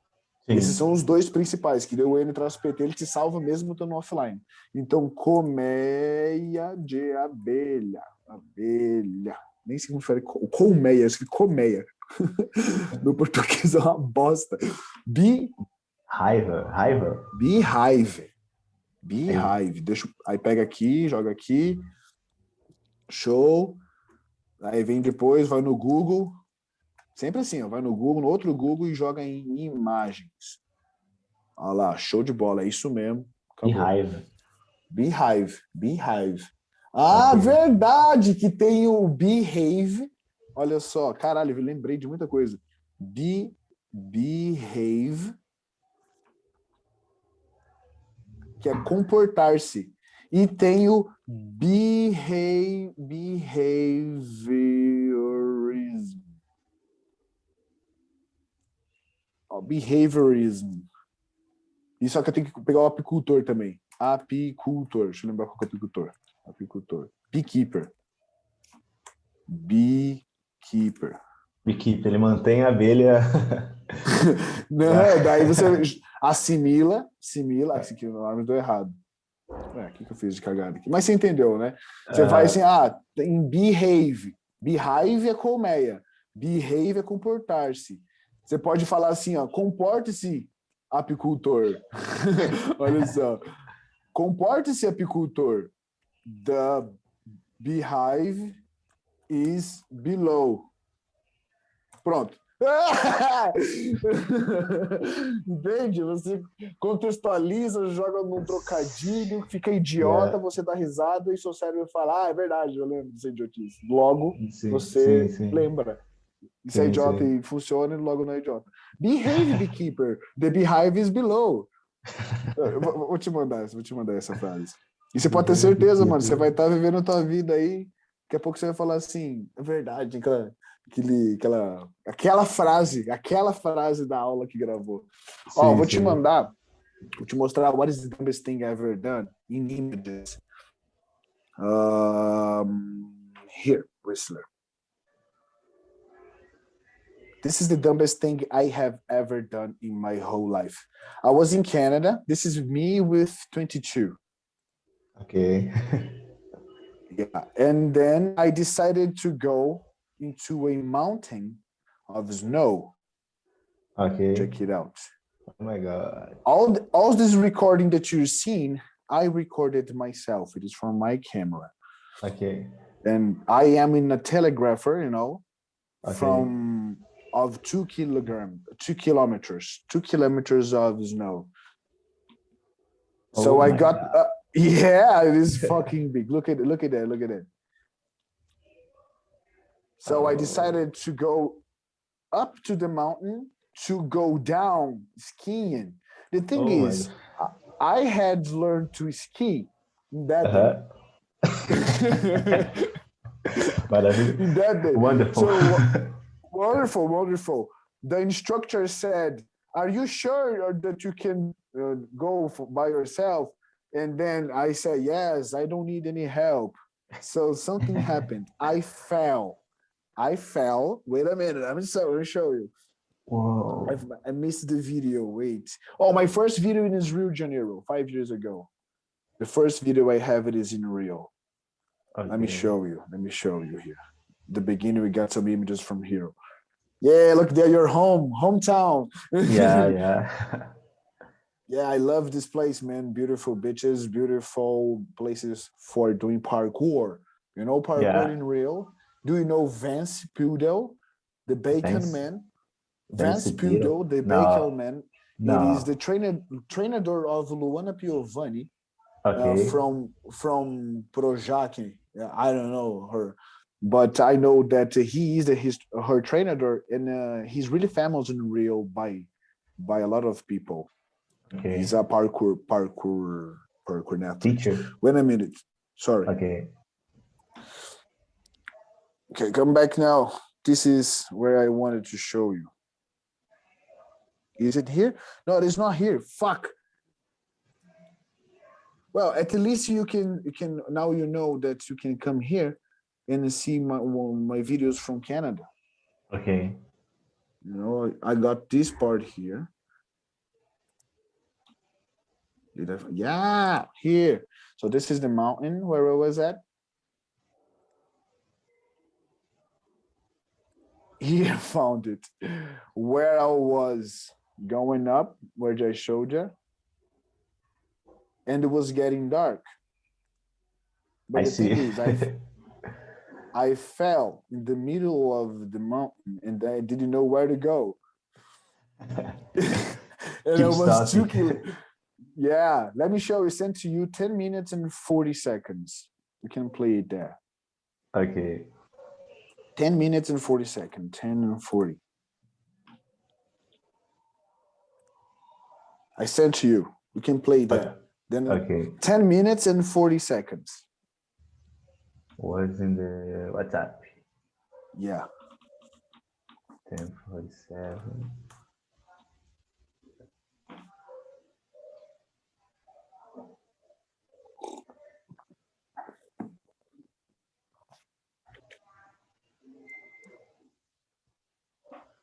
Esses são os dois principais, que o EN-PT ele te salva mesmo estando offline. Então, colmeia de abelha. Abelha. Nem sei como fala. Colmeia, acho que colmeia. No português é uma bosta. Raiva. Beehive. Aí pega aqui, joga aqui. Show. Aí vem depois, vai no Google. Sempre assim, ó, vai no Google, no outro Google e joga em imagens. Olha lá, show de bola, é isso mesmo. Acabou. Beehive. Ah, verdade que tem o behave. Olha só, caralho, eu lembrei de muita coisa. Behave, que é comportar-se. E tem o behaviorism. Behaviorism. E só que eu tenho que pegar o apicultor também. Apicultor. Deixa eu lembrar qual que é apicultor. Apicultor. Beekeeper. Ele mantém a abelha. Não, daí você assimila. Esse aqui o nome do errado. O que eu fiz de cagada aqui? Mas você entendeu, né? Você vai assim, tem behave. Behive é colmeia. Behave é comportar-se. Você pode falar assim, ó, comporte-se, apicultor. Olha só. Comporte-se, apicultor. The beehive is below. Pronto. Entende? Você contextualiza, joga num trocadilho, fica idiota, você dá risada e seu cérebro fala, é verdade, eu lembro dessa idiotice. Logo, você lembra. Isso é idiota e funciona, e logo não é idiota. Behave, beekeeper. The beehive is below. Vou te mandar essa frase. E você pode ter certeza, mano, você vai estar vivendo a tua vida aí, daqui a pouco você vai falar assim, é verdade, aquela frase da aula que gravou. Vou te mostrar what is the dumbest thing I've ever done in images. Here, Whistler. This is the dumbest thing I have ever done in my whole life. I was in Canada. This is me with 22. Okay. Yeah, and then I decided to go into a mountain of snow. Okay. Check it out. Oh my God. All this recording that you're seeing, I recorded myself. It is from my camera. Okay. And I am in a telegrapher, Okay. of 2 kilometers of snow. So I got, it is fucking big. Look at it. So I decided to go up to the mountain to go down skiing. The thing is, I had learned to ski in that day. In that day. Wonderful. So, wonderful. The instructor said, "Are you sure that you can go by yourself?" And then I said, "Yes, I don't need any help." So something happened. I fell. Wait a minute. Let me show you. Whoa. I missed the video. Wait. My first video is Rio de Janeiro, 5 years ago. The first video I have it is in Rio. Okay. Let me show you here. The beginning, we got some images from here. Yeah, look there, your hometown. Yeah, yeah. Yeah, I love this place, man. Beautiful beaches, beautiful places for doing parkour. You know parkour Yeah. in real? Do you know Vance Pudel, the Bacon Vence, Man? Vence Vance Piro. Pudel, the Bacon No, Man. It is no. the trainer of Luana Piovani Okay. from Projac. Yeah, I don't know her, but I know that he is her trainer, and he's really famous in Rio by a lot of people. He's Okay. a parkour athlete. Teacher. Wait a minute. Sorry. Okay. Okay, come back now. This is where I wanted to show you. Is it here? No, it is not here. Fuck. Well, at least you can now you know that you can come here and see my videos from Canada. Okay. You know, I got this part here. Yeah, here. So this is the mountain where I was at. Here I found it. Where I was going up, where I showed you, and it was getting dark. I But the see. thing is, I fell in the middle of the mountain and I didn't know where to go. And I Keep was starting. too. Yeah, let me show you. Sent to you 10 minutes and 40 seconds. You can play it there. Okay. 10 minutes and 40 seconds. 10 and 40. I sent to you. You can play there. Then Okay. 10 minutes and 40 seconds. Was in the WhatsApp. Yeah. 10:47.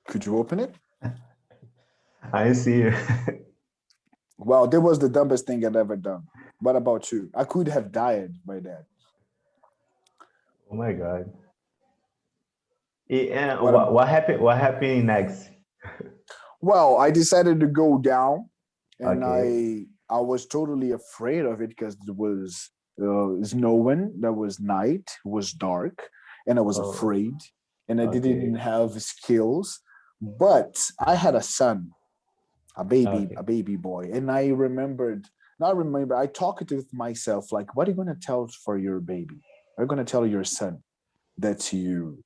Could you open it? I see. Well, that was the dumbest thing I've ever done. What about you? I could have died by that. Oh my God. And What ab- what happened? What happened next? Well, I decided to go down, and Okay. I was totally afraid of it because it was snowing. That was night. It was dark, and I was Oh, afraid, and I didn't okay. have skills. But I had a son, Okay. a baby boy, and I remembered. Not remember. I talked with myself like, "What are you gonna tell for your baby? Are you gonna tell your son that you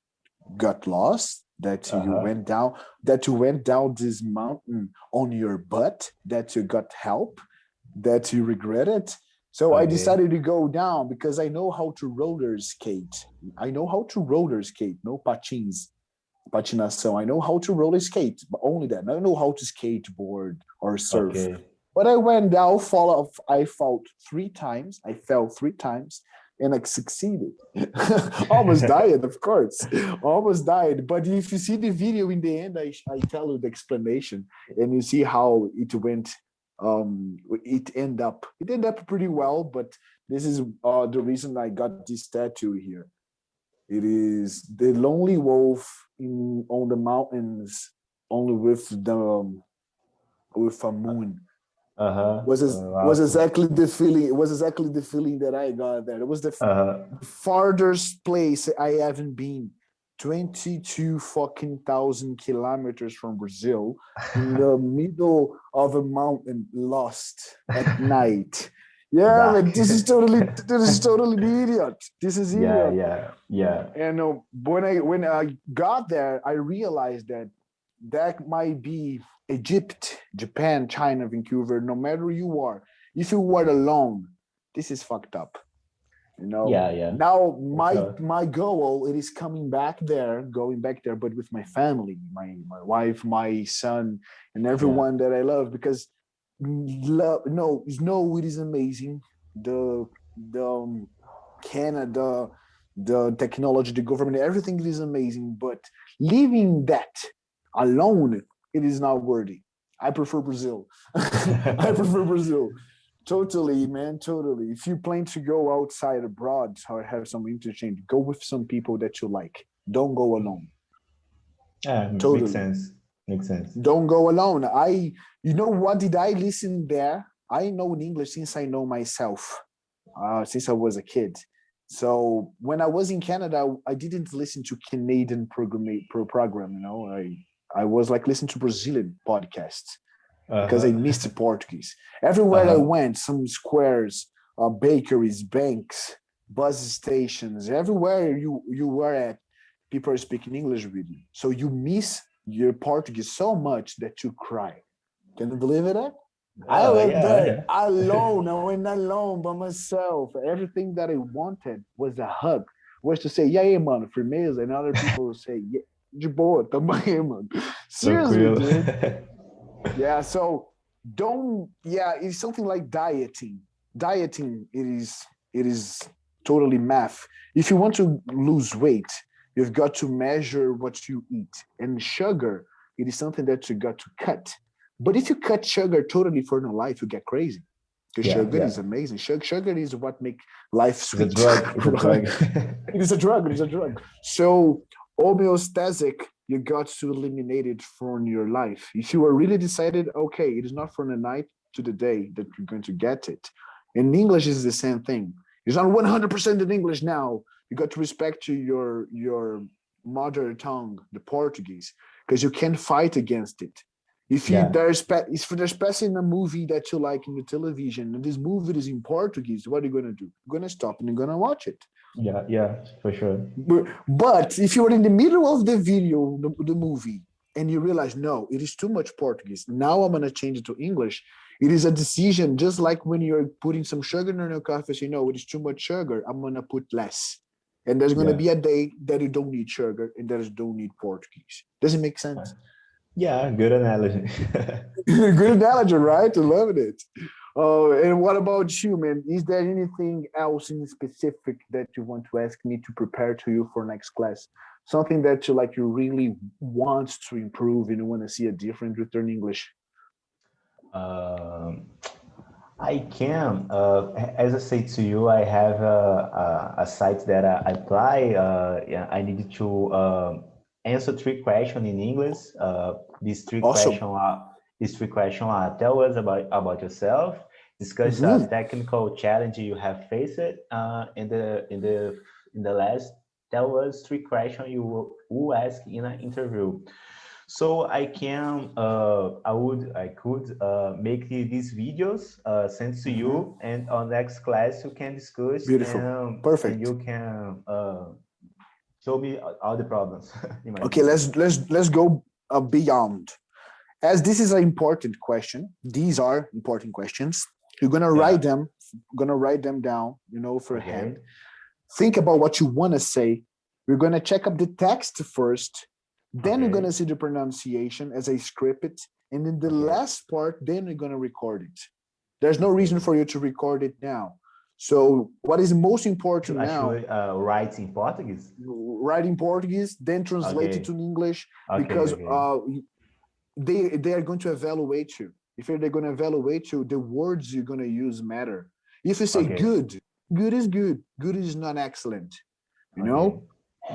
got lost, Uh-huh. that you went down this mountain on your butt, that you got help, that you regret it?" So I Okay. decided to go down because I know how to roller skate. I know how to roller skate, no patins, patinação. I know how to roller skate, but only that. I don't know how to skateboard or surf. Okay. But I went down, fall off. I fell 3 times. I fell 3 times, and I succeeded. Almost died, of course. Almost died. But if you see the video in the end, I tell you the explanation, and you see how it went. It ended up pretty well. But this is the reason I got this tattoo here. It is the lonely wolf on the mountains, only with a moon. Uh-huh. Was Awesome. exactly the feeling. It was exactly the feeling that I got there. It was the Uh-huh. farthest place I haven't been. 22 fucking thousand kilometers from Brazil, in the middle of a mountain, lost at night. Yeah, Dark. but this is totally the idiot. This is Yeah, idiot. yeah, yeah. And when I got there, I realized that that might be Egypt, Japan, China, Vancouver. No matter who you are, if you are alone, this is fucked up. You know. Yeah, yeah. Now For sure. my goal it is coming back there, going back there, but with my family, my wife, my son, and Yeah. everyone that I love because no, it is amazing. The Canada, the technology, the government, everything is amazing. But leaving that alone, it is not worthy. I prefer Brazil. I prefer Brazil. Totally, man, totally. If you plan to go outside abroad or have some interchange, go with some people that you like. Don't go alone. Yeah, makes Totally. sense. Makes sense. Don't go alone. You know what did I listen there? I know in English since I know myself, since I was a kid. So when I was in Canada, I didn't listen to Canadian program. You know, I was like listening to Brazilian podcasts because I Uh-huh. missed Portuguese. Everywhere I Uh-huh. went, some squares, bakeries, banks, bus stations, everywhere you were at, people are speaking English with you. So you miss your Portuguese so much that you cry. Can you believe it? I went Yeah, there yeah. alone. I went alone by myself. Everything that I wanted was a hug. Was to say, yeah, yeah, mano, firmeza. And other people will say, yeah, de boa, tamo aí, mano. Seriously, Tranquilo. dude. Yeah, so it's something like dieting. Dieting, it is totally math. If you want to lose weight, you've got to measure what you eat. And sugar, it is something that you got to cut. But if you cut sugar totally for your life, you get crazy. Because Yeah, sugar yeah. is amazing. Sugar is what make life It's a sweet. drug. It's a Right? drug. It is a drug. It is a drug. So homeostatic, you got to eliminate it from your life. If you are really decided, okay, it is not from the night to the day that you're going to get it. In English, is the same thing. It's not 100% in English now. You got to respect to your mother tongue, the Portuguese, because you can't fight against it. If you Yeah, there's especially in a movie that you like in the television, and this movie is in Portuguese, what are you gonna do? You're gonna stop and you're gonna watch it. yeah, yeah, for sure. But if you're in the middle of the video, the movie, and you realize, no, it is too much Portuguese. Now I'm going to change it to English. It is a decision, just like when you're putting some sugar in your coffee, you know, it is too much sugar. I'm going to put less. And there's going to Yeah. be a day that you don't need sugar and that you don't need Portuguese. Does it make sense? Yeah, good analogy. Good analogy, right? I love it. And what about you, man? Is there anything else in specific that you want to ask me to prepare to you for next class? Something that you really want to improve and you want to see a difference with your English? Um, I can. As I say to you, I have a site that I apply. Yeah, I need to answer 3 questions in English. These three Awesome. questions are tell us about yourself, discuss a Mm-hmm. technical challenge you have faced, in the last, tell us 3 questions you will ask in an interview. So I could make these videos sent to Mm-hmm. you, and on next class you can discuss, Beautiful. and Perfect. you can show me all the problems in my Okay, video. let's go beyond. As this is an important question, these are important questions. You're Yeah. gonna write them down, for hand. Okay. Think about what you want to say. We're going to check up the text first. Then we're going to Okay. see the pronunciation as I script it. And in the Okay. last part, then we're going to record it. There's no reason Okay. for you to record it now. So what is most important I now, should write in Portuguese. write in Portuguese, then translate it to Okay. English, Okay. because Okay. they are going to evaluate you. If they're going to evaluate you, the words you're going to use matter. If you say Okay. good, good is good. Good is not excellent. You Okay. know,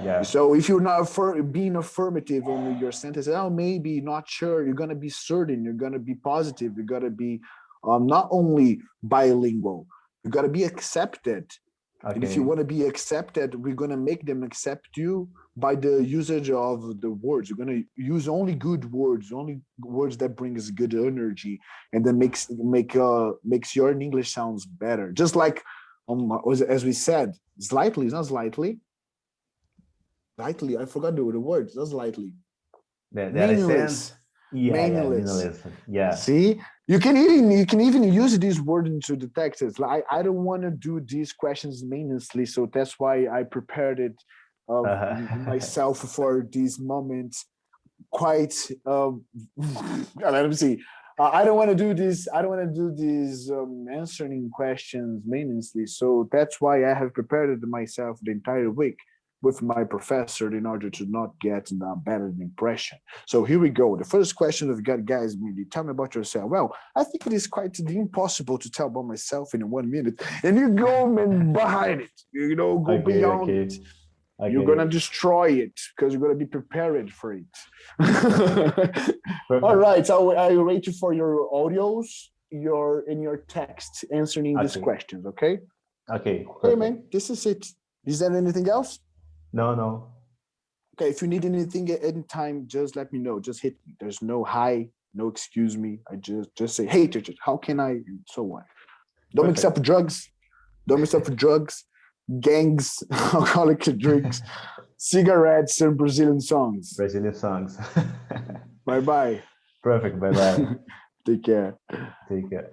Yeah. so if you're not being affirmative on your sentence, oh, maybe, not sure, you're gonna be certain, you're gonna be positive, you're gonna be not only bilingual, you gotta be accepted. And if you Okay. want to be accepted, we're gonna make them accept you by the usage of the words. You're gonna use only good words, only words that brings good energy, and then makes your English sounds better. Just like as we said, slightly, it's not slightly, lightly, I forgot the word, just lightly. That I sent. Meaningless. Yeah. Yeah. Meaningless. Meaningless. Yeah. See, you can even use this word into the text. It's like, I don't want to do these questions meaninglessly, so that's why I prepared it myself for these moments. Quite. Let me see. I don't want to do this. I don't want to do these answering questions meaninglessly. So that's why I have prepared it myself the entire week with my professor in order to not get a bad impression. So here we go. The first question we've got, guys, really, tell me about yourself. Well, I think it is quite impossible to tell about myself in 1 minute. And you go, man, behind it. Go Okay. beyond it. Okay. You're gonna destroy it because you're gonna be prepared for it. All right, so I wait for your audios, your text answering these questions. Okay. Okay. Hey man, this is it. Is there anything else? No. Okay, if you need anything at any time, just let me know. Just hit me. There's no hi, no excuse me. I just say, hey, teacher, how can I? And so on. Don't mix up drugs. Don't mix up drugs, gangs, alcoholic drinks, cigarettes, and Brazilian songs. Brazilian songs. Bye-bye. Perfect. Bye-bye. Take care. Take care.